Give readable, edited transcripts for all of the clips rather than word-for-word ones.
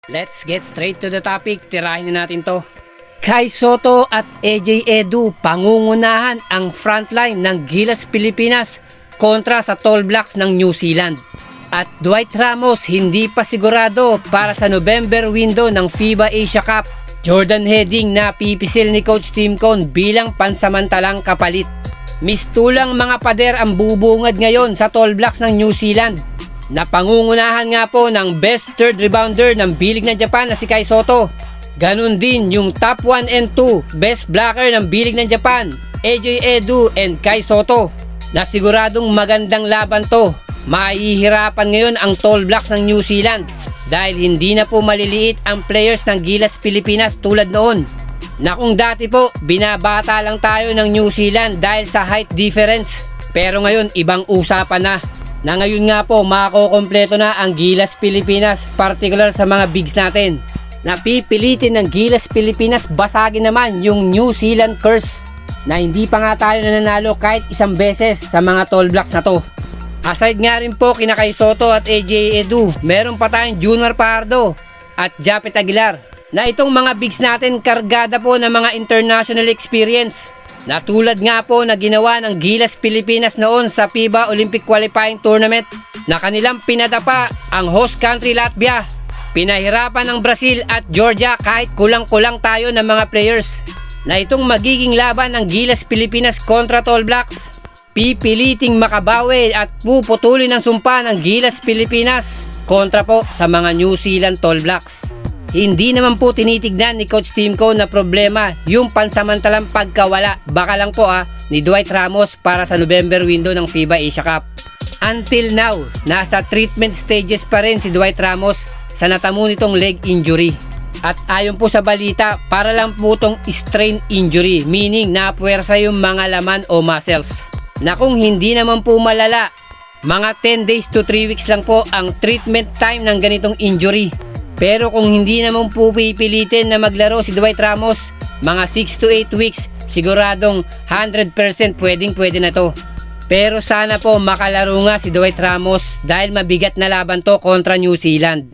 Let's get straight to the topic. Tirahin na natin to. Kai Sotto at AJ Edu pangungunahan ang frontline ng Gilas Pilipinas kontra sa Tall Blacks ng New Zealand. At Dwight Ramos hindi pa sigurado para sa November window ng FIBA Asia Cup. Jordan Heading na pipisil ni Coach Tim Cone bilang pansamantalang kapalit. Mistulang mga pader ang bubungad ngayon sa Tall Blacks ng New Zealand. Napangungunahan nga po ng best third rebounder ng bilig ng Japan na si Kai Sotto. Ganon din yung top 1 and 2 best blocker ng bilig ng Japan, AJ Edu and Kai Sotto. Nasiguradong magandang laban to. Mahihirapan ngayon ang Tall Blacks ng New Zealand dahil hindi na po maliliit ang players ng Gilas Pilipinas tulad noon. Na kung dati po binabata lang tayo ng New Zealand dahil sa height difference, pero ngayon ibang usapan na. Na ngayon nga po makokompleto na ang Gilas Pilipinas, particular sa mga bigs natin. Napipilitin ng Gilas Pilipinas basagin naman yung New Zealand curse na hindi pa nga tayo nananalo kahit isang beses sa mga Tall Blacks na to. Aside nga rin po kina Kai Sotto at AJ Edu, meron pa tayong Junior Pardo at Japet Aguilar na itong mga bigs natin kargada po ng mga international experience. Na tulad nga po na ginawa ng Gilas Pilipinas noon sa FIBA Olympic Qualifying Tournament na kanilang pinadapa ang host country Latvia. Pinahirapan ng Brazil at Georgia kahit kulang-kulang tayo ng mga players. Na itong magiging laban ng Gilas Pilipinas kontra Tall Blacks, pipiliting makabawi at puputulin ng sumpa ng Gilas Pilipinas kontra po sa mga New Zealand Tall Blacks. Hindi naman po tinitignan ni Coach Tim Cone na problema yung pansamantalang pagkawala baka lang po ni Dwight Ramos para sa November window ng FIBA Asia Cup. Until now, nasa treatment stages pa rin si Dwight Ramos sa natamo nitong leg injury. At ayon po sa balita, para lang po itong strain injury, meaning napuwersa yung mga laman o muscles. Na kung hindi naman po malala, mga 10 days to 3 weeks lang po ang treatment time ng ganitong injury. Pero kung hindi naman po pipilitin na maglaro si Dwight Ramos, mga 6 to 8 weeks, siguradong 100% pwede na to. Pero sana po makalaro nga si Dwight Ramos dahil mabigat na laban to kontra New Zealand.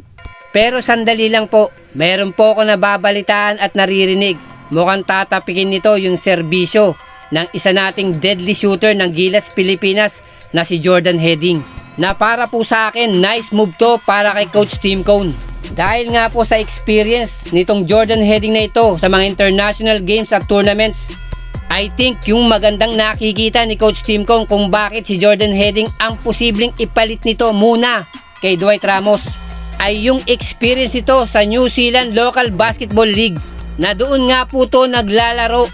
Pero sandali lang po, meron po ako nababalitaan at naririnig. Mukhang tatapikin nito yung serbisyo ng isa nating deadly shooter ng Gilas Pilipinas na si Jordan Heading. Na para po sa akin, nice move to para kay Coach Tim Cone. Dahil nga po sa experience nitong Jordan Heading na ito sa mga international games at tournaments, I think yung magandang nakikita ni Coach Tim Cone kung bakit si Jordan Heading ang posibleng ipalit nito muna kay Dwight Ramos ay yung experience nito sa New Zealand Local Basketball League na doon nga po to naglalaro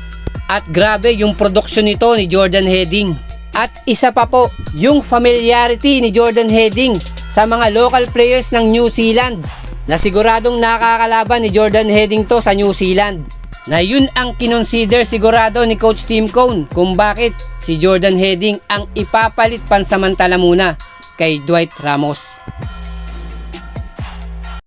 at grabe yung production nito ni Jordan Heading. At isa pa po, yung familiarity ni Jordan Heading sa mga local players ng New Zealand na siguradong nakakalaban ni Jordan Heading to sa New Zealand. Na yun ang kinonsider sigurado ni Coach Tim Cone kung bakit si Jordan Heading ang ipapalit pansamantala muna kay Dwight Ramos.